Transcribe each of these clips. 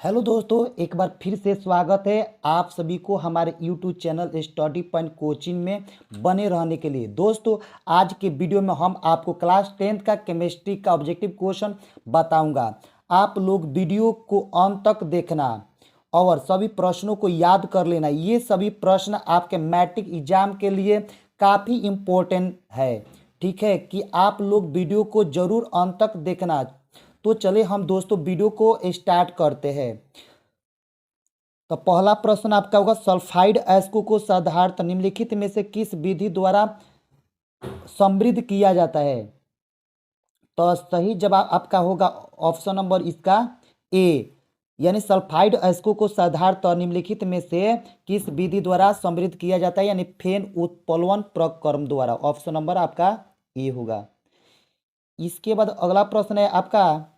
Hello दोस्तों, एक बार फिर से स्वागत है आप सभी को हमारे YouTube channel study point coaching में बने रहने के लिए। दोस्तों, आज के वीडियो में हम आपको क्लास 10th का केमिस्ट्री का ऑब्जेक्टिव क्वेश्चन बताऊंगा। आप लोग वीडियो को अंत तक देखना और सभी प्रश्नों को याद कर लेना। ये सभी प्रश्न आपके मैट्रिक एग्जाम के लिए काफ़ी इम्पोर्टेंट है। ठीक है कि आप लोग वीडियो को जरूर अंत तक देखना। तो चले हम दोस्तों वीडियो को स्टार्ट करते हैं। तो पहला प्रश्न आपका होगा, सल्फाइड अयस्कों को साधारणतः निम्नलिखित में से किस विधि द्वारा समृद्ध किया जाता है? तो सही जवाब आपका होगा ऑप्शन नंबर इसका ए, यानी सल्फाइड अयस्कों को साधारणतः निम्नलिखित में से किस विधि द्वारा समृद्ध किया जाता है, यानी फेन उत्प्लवन प्रक्रम द्वारा। ऑप्शन नंबर आपका ए होगा। इसके बाद अगला प्रश्न है आपका,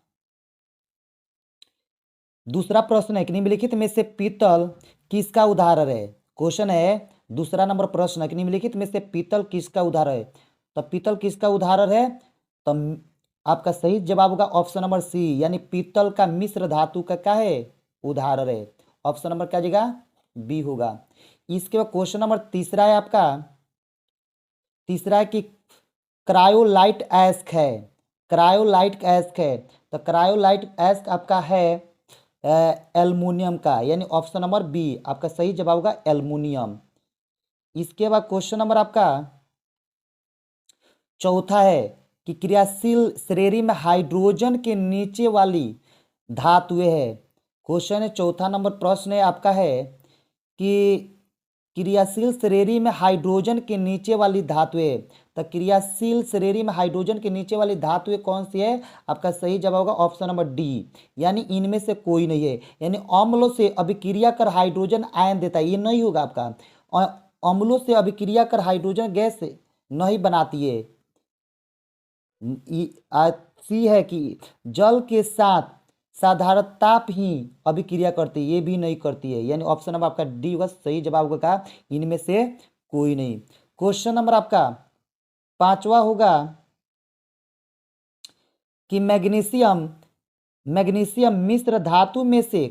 दूसरा प्रश्न है कि निम्नलिखित में से पीतल किसका उदाहरण है? क्वेश्चन है दूसरा नंबर प्रश्न है कि निम्नलिखित में से पीतल किसका उदाहरण है? तो पीतल किसका उदाहरण है? तो आपका सही जवाब होगा ऑप्शन नंबर सी, यानी पीतल का मिश्र धातु का क्या है? उदाहरण है। ऑप्शन नंबर क्या जगह बी होगा। इसके बाद क्वेश्चन नंबर तीसरा है आपका, तीसरा है कि क्रायोलाइट एस्क है, क्रायोलाइट एस्क है। तो क्रायोलाइट एस्क आपका है एल्युमिनियम का, यानी ऑप्शन नंबर बी आपका सही जवाब होगा एल्युमिनियम। इसके बाद क्वेश्चन नंबर आपका चौथा है कि क्रियाशील श्रेणी में हाइड्रोजन के नीचे वाली धातुएं है। क्वेश्चन है चौथा नंबर प्रश्न है आपका है कि क्रियाशील श्रेणी में हाइड्रोजन के नीचे वाली धातुएं। तो क्रियाशील श्रेणी में हाइड्रोजन के नीचे वाली धातुएं कौन सी है? आपका सही जवाब होगा ऑप्शन नंबर डी, यानी इनमें से कोई नहीं है। यानी अम्लों से अभिक्रिया कर हाइड्रोजन आयन देता है, ये नहीं होगा आपका। अम्लों से अभिक्रिया कर हाइड्रोजन गैस नहीं बनाती है। सी है कि जल के साथ साधारण ताप ही अभिक्रिया करती है, ये भी नहीं करती है। यानी ऑप्शन नंबर आपका डी बस सही जवाब होगा, इनमें से कोई नहीं। क्वेश्चन नंबर आपका पांचवा होगा कि मैग्नीशियम मैग्नीशियम मिश्र धातु में से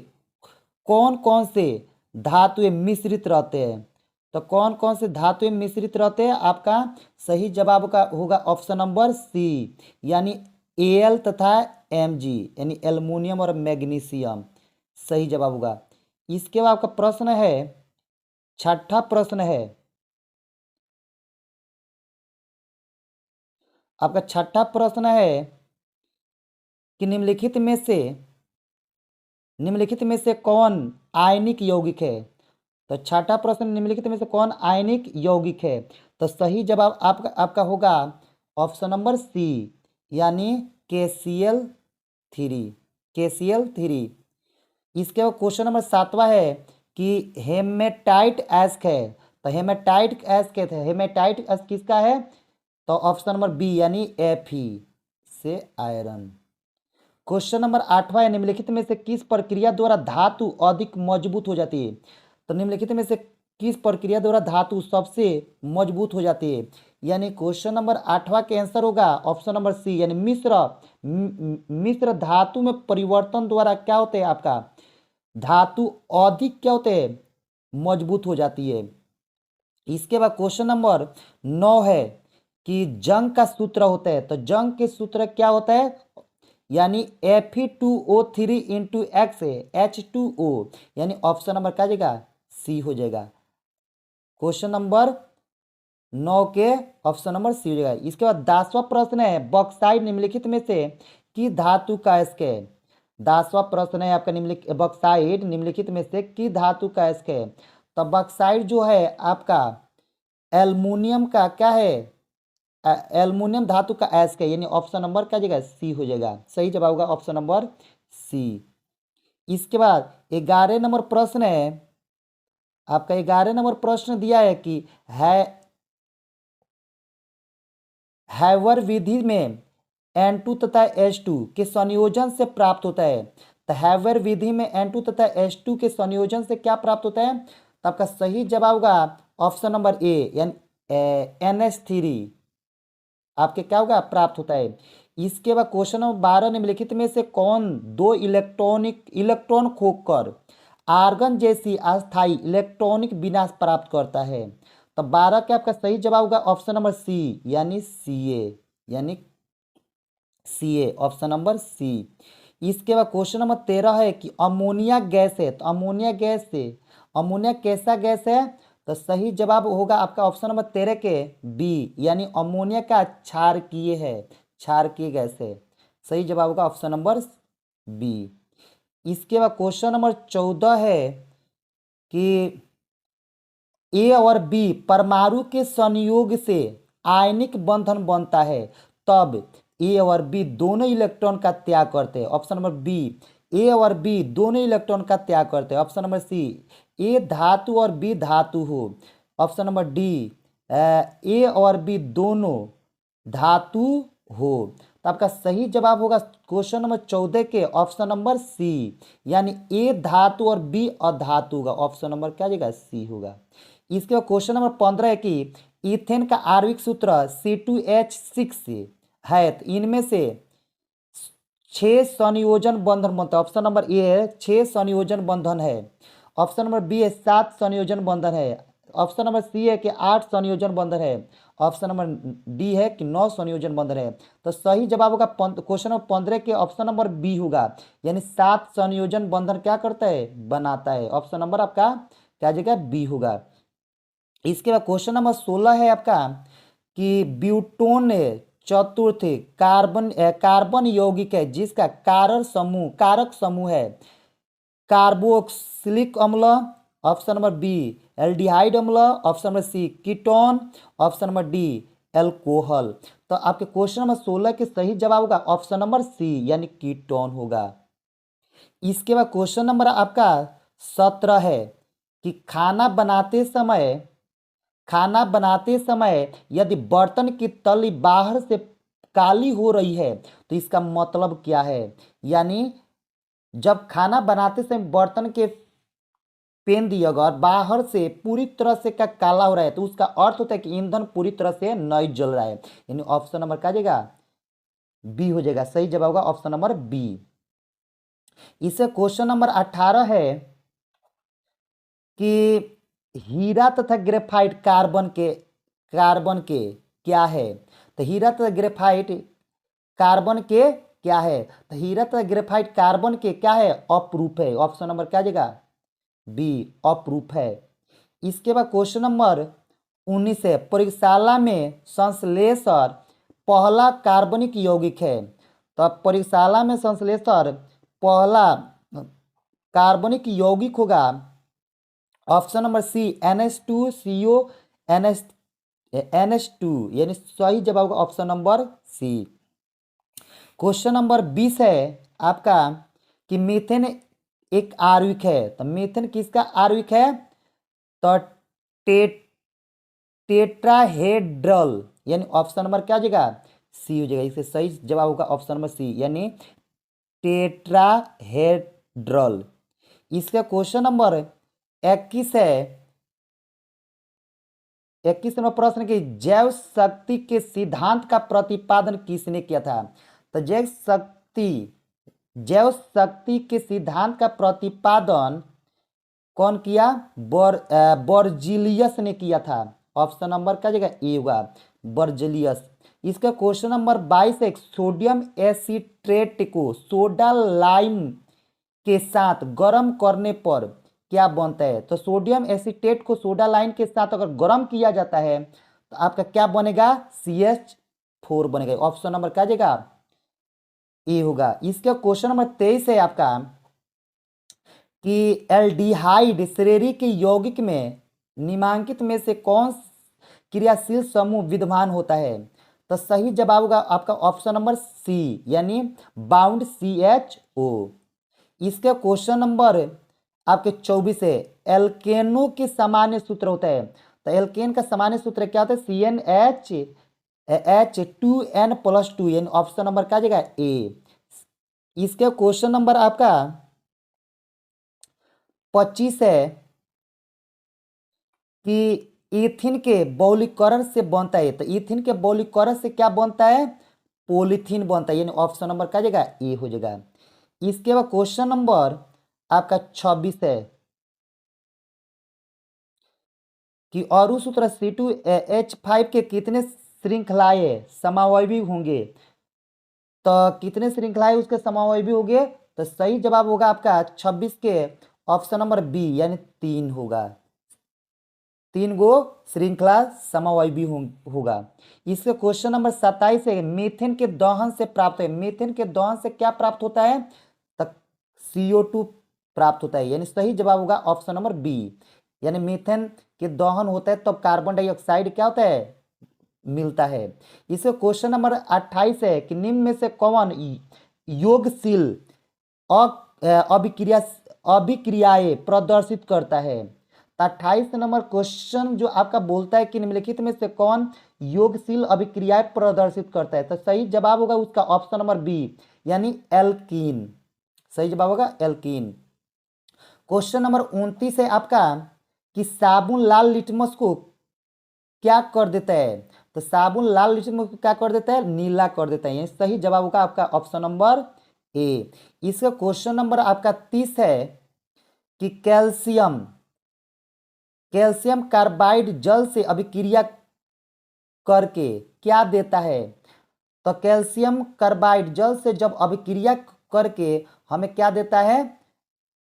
कौन कौन से धातुएं मिश्रित रहते हैं? तो कौन कौन से धातुएं मिश्रित रहते हैं? आपका सही जवाब का होगा ऑप्शन नंबर सी, यानी Al तथा Mg, यानी एल्युमिनियम और मैग्नीशियम सही जवाब होगा। इसके बाद आपका प्रश्न है, छठा प्रश्न है आपका, छठा प्रश्न है कि निम्नलिखित में से कौन आयनिक यौगिक है? तो छठा प्रश्न, निम्नलिखित में से कौन आयनिक यौगिक है? तो सही जवाब आपका होगा ऑप्शन नंबर सी, यानी KCl3, KCl3। इसके बाद क्वेश्चन नंबर सातवां है कि हेमेटाइट एस्क है। तो हेमेटाइट एस्क है, हेमेटाइट एस्क किसका है? तो ऑप्शन नंबर बी, यानी Fe से आयरन। क्वेश्चन नंबर आठवां है, निम्नलिखित में से किस प्रक्रिया द्वारा धातु अधिक मजबूत हो जाती है? तो निम्नलिखित में से किस प्रक्रिया द्वारा धातु सबसे मजबूत हो जाती है? यानी क्वेश्चन नंबर आठवां के आंसर होगा ऑप्शन नंबर सी, यानी मिश्र धातु में परिवर्तन द्वारा क्या होते हैं? आपका धातु अधिक क्या होते हैं? मजबूत हो जाती है। इसके बाद क्वेश्चन नंबर 9 है कि जंग का सूत्र होता है। तो जंग के सूत्र क्या होता है? यानी Fe2O3 इंटू एक्स है H2O, यानी ऑप्शन नंबर क्या जाएगा? सी हो जाएगा। क्वेश्चन नंबर 9 के ऑप्शन नंबर सी हो जाएगा। इसके बाद 10वां प्रश्न है, बॉक्साइड निम्नलिखित में से की धातु का अयस्क है? 10वां प्रश्न है आपका, बॉक्साइड निम्नलिखित में से की धातु का अयस्क है? तो बॉक्साइड जो है आपका एल्युमिनियम का क्या है? एल्युमिनियम धातु का अयस्क है, यानी ऑप्शन नंबर क्या जाएगा? सी हो जाएगा। सही जवाब होगा ऑप्शन नंबर सी। इसके बाद 11 नंबर प्रश्न है आपका, 11 नंबर प्रश्न दिया है कि हैवर विधि में N2 तथा H2 के संयोजन से प्राप्त होता है। तो हैवर विधि में N2 तथा H2 के संयोजन से क्या प्राप्त होता है? तो आपका सही जवाब होगा ऑप्शन नंबर ए, यानी NH3 आपके क्या होगा? प्राप्त होता है। इसके बाद क्वेश्चन नंबर 12, निम्नलिखित में से कौन दो इलेक्ट्रॉन खोकर आर्गन जैसी अस्थाई इलेक्ट्रॉनिक विनाश प्राप्त करता है? तो 12 का आपका सही जवाब होगा ऑप्शन नंबर सी, यानी सी ए, ऑप्शन नंबर सी। इसके बाद क्वेश्चन नंबर 13 है कि अमोनिया गैस है, तो अमोनिया कैसा गैस है? तो सही जवाब होगा आपका ऑप्शन नंबर 13 के बी, यानी अमोनिया का क्षारकीय गैस है। सही जवाब होगा ऑप्शन नंबर बी। इसके बाद क्वेश्चन नंबर 14 है कि ए और बी परमाणु के संयोग से आयनिक बंधन बनता है, तब ए और बी दोनों इलेक्ट्रॉन का त्याग करते हैं। ऑप्शन नंबर बी, ए और बी दोनों इलेक्ट्रॉन का त्याग करते हैं। ऑप्शन नंबर सी, ए धातु और बी धातु हो। ऑप्शन नंबर डी, ए और बी दोनों धातु हो। तो आपका सही जवाब होगा क्वेश्चन नंबर 14 के ऑप्शन नंबर सी, यानी ए धातु और बी अधातु होगा। ऑप्शन नंबर क्या जाएगा? सी होगा। इसके बाद क्वेश्चन नंबर 15 है कि इथेन का आणविक सूत्र C2H6 है, तो इनमें से 6 संयोजन बंधन बनता है। ऑप्शन नंबर ए है 6 संयोजन बंधन है। ऑप्शन नंबर बी है 7 संयोजन बंधन है। ऑप्शन नंबर सी है कि 8 संयोजन बंधन है। ऑप्शन नंबर डी है कि 9 संयोजन बंधन है। तो सही जवाब होगा क्वेश्चन नंबर 15 के ऑप्शन नंबर बी होगा, यानी 7 संयोजन बंधन क्या करता है? बनाता है। ऑप्शन नंबर आपका क्या जगह? बी होगा। इसके बाद क्वेश्चन नंबर 16 है आपका कि ब्यूटोन चतुर्थ कार्बन यौगिक है जिसका कारक समूह है कार्बोक्सिलिक अम्ल। ऑप्शन नंबर बी एल्डिहाइड अम्ल। Option number C ketone. Option number D alcohol. तो आपके क्वेश्चन नंबर 16 के सही जवाब होगा ऑप्शन नंबर सी, यानी कीटोन होगा। इसके बाद क्वेश्चन नंबर आपका 17 है कि खाना बनाते समय यदि बर्तन की तली बाहर से काली हो रही है तो इसका मतलब क्या है? यानी जब खाना बनाते समय बर्तन के पेंदी अगर बाहर से पूरी तरह से का काला हो रहा है तो उसका अर्थ होता है कि ईंधन पूरी तरह से नहीं जल रहा है, यानी ऑप्शन नंबर क्या जाएगा? बी हो जाएगा। सही जवाब होगा ऑप्शन नंबर बी। इसे क्वेश्चन नंबर 18 है कि हीरा तथा ग्रेफाइट कार्बन के क्या है? तो हीरा तथा ग्रेफाइट कार्बन के क्या है? तो हीरा तथा ग्रेफाइट कार्बन के क्या है? अपरूप है। ऑप्शन नंबर क्या जाएगा? बी, अपरूप है। इसके बाद क्वेश्चन नंबर 19 है प्रयोगशाला में संश्लेषण पहला कार्बनिक यौगिक है। तो प्रयोगशाला में संश्लेषण पहला कार्बनिक यौगिक होगा ऑप्शन नंबर सी NH2CO NH2, यानी सही जवाब होगा option number C. Question number 20 है आपका कि मीथेन एक आणविक है, तो मीथेन किसका आणविक है? तो टेट्राहेड्रल, यानी ऑप्शन नंबर क्या हो जाएगा? सी हो जाएगा। इसे सही जवाब होगा ऑप्शन नंबर सी, यानी टेट्राहेड्रल। इसका क्वेश्चन नंबर 21 है 21 नंबर प्रश्न की जैव शक्ति के सिद्धांत का प्रतिपादन किसने किया था? तो जैव शक्ति के सिद्धांत का प्रतिपादन कौन किया? बर्जिलियस ने किया था। ऑप्शन नंबर क्या जगह? ए होगा, बर्जिलियस। इसका क्वेश्चन नंबर 22 है सोडियम एसिट्रेट को सोडा लाइम के साथ गर्म करने पर क्या बनता है? तो सोडियम एसिटेट को सोडा लाइम के साथ अगर गर्म किया जाता है तो आपका क्या बनेगा? CH4 बनेगा। ऑप्शन नंबर क्या जाएगा? ए होगा। इसका क्वेश्चन नंबर 23 है आपका कि एल्डिहाइड श्रेणी के यौगिक में निम्नलिखित में से कौन क्रियाशील समूह विद्यमान होता है? तो सही जवाब होगा आपका ऑप्शन नंबर सी, यानी बाउंड CHO। इसका क्वेश्चन नंबर आपके 24 है एल्केनो के सामान्य सूत्र होता है। तो एल्केन का सामान्य सूत्र क्या होता है? CnH2n+2, यानी ऑप्शन नंबर क्या जाएगा? ए। इसके क्वेश्चन नंबर आपका 25 है कि इथिन के बहुलीकरण से बनता है। तो इथिन के बहुलीकरण से क्या बनता है? पॉलीथीन बनता है, यानी ऑप्शन नंबर क्या जाएगा ए हो जाएगा। इसके बाद क्वेश्चन नंबर आपका 26 है कि अणु सूत्र C2H5 के कितने श्रृंखलाएं समावयवी होंगे। तो कितने श्रृंखलाएं उसके समावयवी होंगे, तो सही जवाब होगा आपका 26 के ऑप्शन नंबर बी, यानी 3 होगा। 3 गो श्रृंखला समावयवी होगा। इसके क्वेश्चन नंबर 27 है मीथेन के दहन से प्राप्त है, मीथेन के दहन से क्या प्राप्त होता है, तक CO2 प्राप्त होता है, यानी सही जवाब होगा ऑप्शन नंबर बी, यानी मीथेन के दहन होता है तब तो कार्बन डाइऑक्साइड क्या होता है मिलता है। इसके क्वेश्चन नंबर 28 है कि निम्न में से कौन योगशील अभिक्रिया अभिक्रियाएं प्रदर्शित करता है। तो 28 नंबर क्वेश्चन जो आपका बोलता है कि निम्नलिखित में से कौन योगशील अभिक्रियाएं प्रदर्शित करता है, तो सही जवाब होगा उसका ऑप्शन नंबर बी, यानी एल्कीन। सही जवाब होगा एल्कीन। क्वेश्चन नंबर 29 है आपका कि साबुन लाल लिटमस को क्या कर देता है, तो साबुन लाल लिटमस को क्या कर देता है, नीला कर देता है, यानी सही जवाब होगा आपका ऑप्शन नंबर ए। इसका क्वेश्चन नंबर आपका 30 है कि कैल्शियम कैल्शियम कार्बाइड जल से अभिक्रिया करके क्या देता है। तो कैल्शियम कार्बाइड जल से जब अभिक्रिया करके हमें क्या देता है,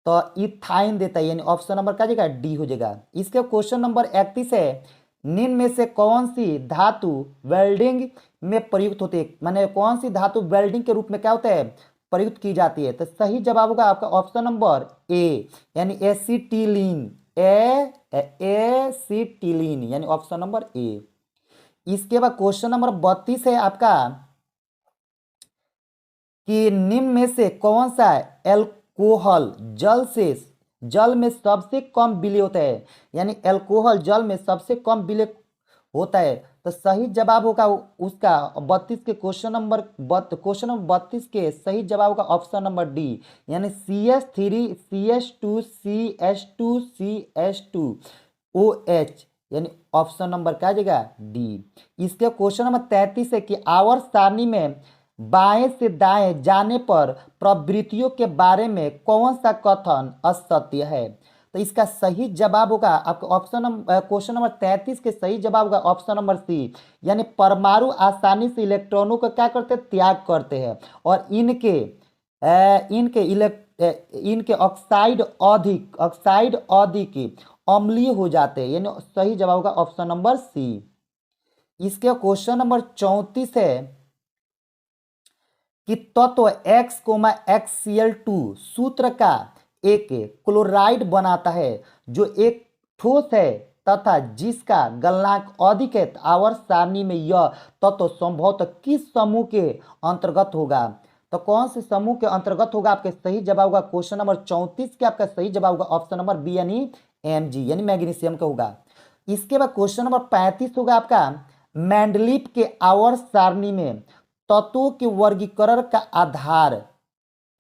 तो इथाइन देता है, यानी ऑप्शन नंबर क्या जाएगा डी हो जाएगा। इसके क्वेश्चन नंबर 31 है निम्न में से कौन सी धातु वेल्डिंग में प्रयुक्त होती है, माने कौन सी धातु वेल्डिंग के रूप में क्या होता है प्रयुक्त की जाती है। तो सही जवाब होगा आपका ऑप्शन नंबर ए, यानी एसिटिलीन, एसिटिलीन, यानी ऑप्शन नंबर ए। इसके बाद क्वेश्चन नंबर 32 है आपका कि निम्न में से कौन सा एल्कोहल जल में सबसे कम विलय होता है, यानी एल्कोहल जल में सबसे कम विलय होता है। तो सही जवाब होगा उसका 32 के क्वेश्चन नंबर 32 के सही जवाब होगा ऑप्शन नंबर डी, यानी CH3 CH2 CH2 CH2OH, यानी ऑप्शन नंबर क्या जाएगा डी। इसके क्वेश्चन नंबर 33 है कि आवर्त सारणी में बाएं से दाएं जाने पर प्रवृत्तियों के बारे में कौन सा कथन असत्य है। तो इसका सही जवाब होगा आपका ऑप्शन नंबर क्वेश्चन नंबर 33 के सही जवाब होगा ऑप्शन नंबर सी, यानी परमाणु आसानी से इलेक्ट्रॉनों का क्या करते हैं त्याग करते हैं और इनके ऑक्साइड अधिक अम्लीय हो जाते हैं, यानी सही जवाब होगा ऑप्शन नंबर सी। इसके क्वेश्चन नंबर 34 है कि तत्व X, XCl2 सूत्र का एक क्लोराइड बनाता है जो एक ठोस है तथा जिसका गलनांक अधिक है। आवर्त सारणी में यह तत्व संभवतः किस समूह के अंतर्गत होगा, तो कौन से समूह के अंतर्गत होगा। आपके सही जवाब होगा क्वेश्चन नंबर 34 के आपका सही जवाब होगा ऑप्शन नंबर बी, यानी Mg, यानी मैग्नीशियम का होगा। इसके बाद क्वेश्चन नंबर 35 होगा आपका मेंडलीफ के आवर्त सारणी में तत्वों के वर्गीकरण का आधार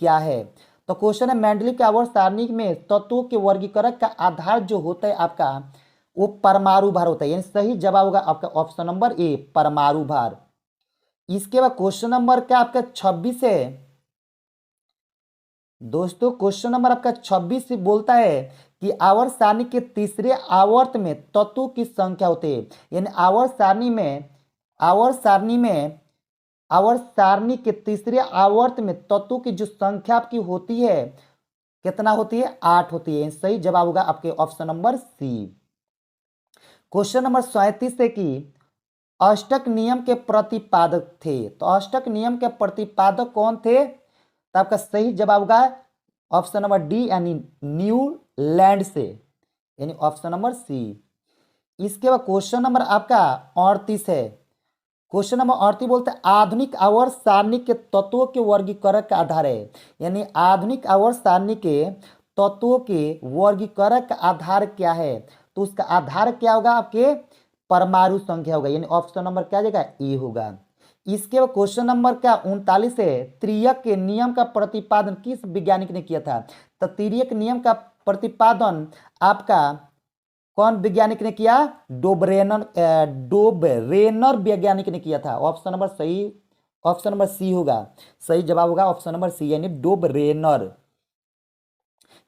क्या है। तो क्वेश्चन है मेंडलीफ के आवर्त सारणी में तत्वों के वर्गीकरण का आधार जो होता है आपका वो परमाणु भार होता है, यानी सही जवाब होगा आपका ऑप्शन नंबर ए, परमाणु भार। इसके बाद क्वेश्चन नंबर क्या आपका 26 है दोस्तों, क्वेश्चन नंबर आपका 26 बोलता है कि आवर्त सारणी के तीसरे आवर्त में तत्वों की संख्या होती है, यानी आवर्त सारणी के तीसरे आवर्त में तत्वों की जो संख्या आपकी होती है कितना होती है 8 होती है, सही जवाब होगा आपके option number C. Question number 37 है कि अष्टक नियम के प्रतिपादक थे, तो अष्टक नियम के प्रतिपादक कौन थे, तो आपका सही जवाब होगा ऑप्शन नंबर डी, यानी न्यूलैंड से, यानी ऑप्शन नंबर सी। इसके बाद क्वेश्चन नंबर आपका 38 है। क्वेश्चन नंबर 38 बोलते हैं आधुनिक आवर्त सारणी के तत्वों के वर्गीकरण का आधार है, यानी आधुनिक आवर्त सारणी के तत्वों के वर्गीकरण का आधार क्या है, तो उसका आधार क्या होगा आपके परमाणु संख्या होगा, यानी ऑप्शन नंबर क्या जाएगा ए होगा। इसके बाद क्वेश्चन नंबर क्या 39 है तिर्यक के नियम का प्रतिपादन किस वैज्ञानिक ने किया था। तो तिर्यक नियम का प्रतिपादन आपका कौन वैज्ञानिक ने किया, डोबरेनर वैज्ञानिक ने किया था, ऑप्शन नंबर सही ऑप्शन नंबर सी होगा। सही जवाब होगा ऑप्शन नंबर सी यानी डोबरेनर।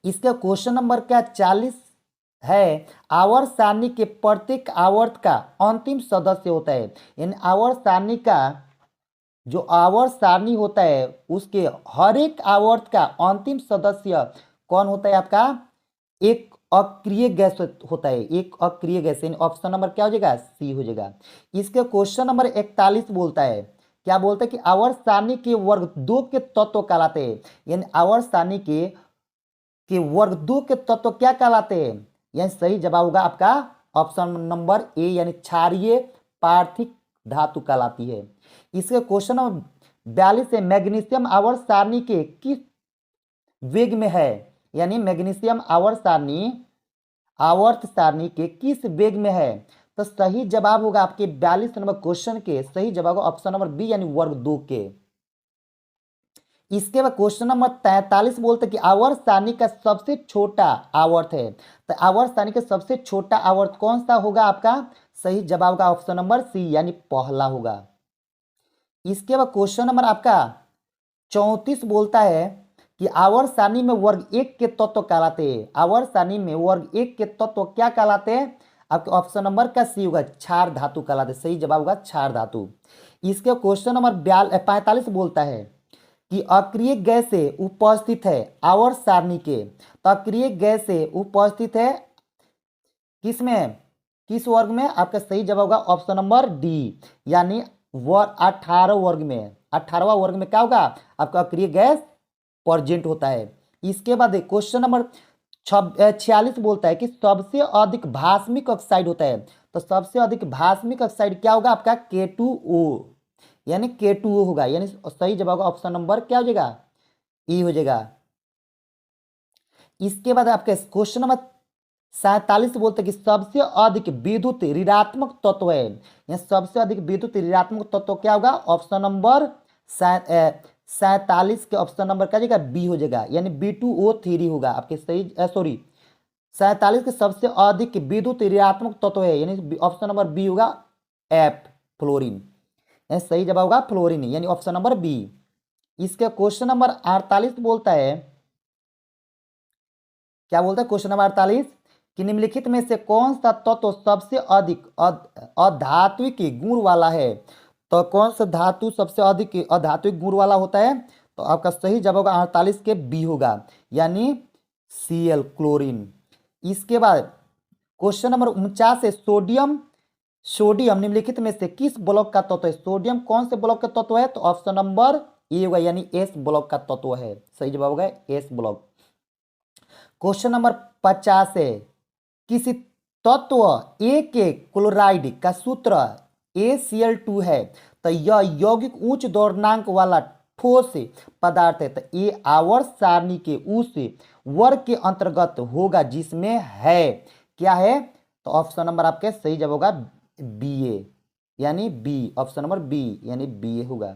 इसका क्वेश्चन नंबर क्या 40 है। आवर्त सारणी के प्रत्येक आवर्त का अंतिम सदस्य होता है। इन आवर्त सारणी का जो आवर्त सारणी होता है उसके हर एक आवर्त का अंतिम सदस्य कौन होता है आपका, एक अक्रिय गैस होता है, एक अक्रिय गैस। यानी ऑप्शन नंबर क्या हो जाएगा, सी हो जाएगा। इसके क्वेश्चन नंबर 41 बोलता है, क्या बोलता है कि आवर्त सारणी के वर्ग 2 के तत्व कहलाते हैं। यानी आवर्त सारणी के वर्ग 2 के तत्व क्या कहलाते हैं। यानी सही जवाब होगा आपका ऑप्शन नंबर ए यानी क्षारीय पार्थिक धातु कहलाती है। इसके क्वेश्चन नंबर 42 है, मैग्नीशियम आवर्त सारणी के किस वेग में है। यानी मैग्नीशियम आवर्त सारणी के किस वेग में है। तो सही जवाब होगा आपके 42 नंबर क्वेश्चन के सही जवाब होगा ऑप्शन नंबर बी यानी वर्ग 2 के। इसके बाद क्वेश्चन नंबर 43 बोलते हैं कि आवर्त सारणी का सबसे छोटा आवर्त है। तो आवर्त सारणी का सबसे छोटा आवर्त कौन सा होगा आपका, सही जवाब होगा ऑप्शन नंबर सी यानी पहला होगा। इसके बाद क्वेश्चन नंबर आपका 34 बोलता है कि आवर्त सारणी में वर्ग 1 के तत्व कहलाते हैं। आवर्त सारणी में वर्ग 1 के तत्व क्या कहलाते हैं, आपके ऑप्शन नंबर का सी होगा क्षार धातु कहलाते हैं। सही जवाब होगा क्षार धातु। इसके क्वेश्चन नंबर 45 बोलता है कि अक्रिय गैस से उपस्थित है आवर्त सारणी के। तो अक्रिय गैस से उपस्थित है किस में, किस वर्ग में, आपका सही जवाब होगा ऑप्शन नंबर डी यानी 18 वर्ग में। 18वां वर्ग में क्या होगा आपका अक्रिय गैस प्रेजेंट होता है। इसके बाद क्वेश्चन नंबर 46 बोलता है कि सबसे अधिक भास्मिक ऑक्साइड होता है। तो सबसे अधिक भास्मिक ऑक्साइड क्या होगा आपका K2O यानी K2O होगा। यानी सही जवाब होगा ऑप्शन नंबर क्या हो जाएगा, ई हो जाएगा। इसके बाद आपके क्वेश्चन नंबर 47 बोलते हैं कि सबसे अधिक विद्युत ऋणात्मक तत्व है। यहाँ सबसे अधिक विद्युत ऋणात्मक तत्व क्या होगा, ऑप्शन नंबर 47 के ऑप्शन नंबर क्या जाएगा, बी हो जाएगा यानी B2O3 होगा आपके सही। सॉरी 47 के सबसे अधिक विद्युत ऋणात्मक तत्व है यानी ऑप्शन नंबर बी होगा एफ फ्लोरीन। सही जवाब होगा फ्लोरीन यानी ऑप्शन नंबर बी। इसके क्वेश्चन नंबर 48 बोलता है, क्या बोलता है क्वेश्चन नंबर 48 कि निम्नलिखित में से कौन सा तत्व सबसे अधिक अधात्विक गुण वाला है। तो कौन सा धातु सबसे अधिक अधात्विक गुण वाला होता है, तो आपका सही जवाब होगा 48 के बी होगा यानी Cl क्लोरीन। इसके बाद क्वेश्चन नंबर 49 है, सोडियम निम्नलिखित में से किस ब्लॉक का तत्व है। सोडियम कौन से ब्लॉक का तत्व है, तो ऑप्शन नंबर ए होगा यानी एस ब्लॉक का तत्व है। सही जवाब होगा एस ब्लॉक। क्वेश्चन नंबर 50 है, किसी तत्व ए के क्लोराइड का सूत्र ACl2 है। तो यह यौगिक उच्च द्रव्यंक वाला ठोस पदार्थ है। तो ये आवर्त सारणी के उस वर्ग के अंतर्गत होगा जिसमें है, क्या है, तो ऑप्शन नंबर आपके सही जवाब होगा BA यानी बी, ऑप्शन नंबर बी यानी BA होगा।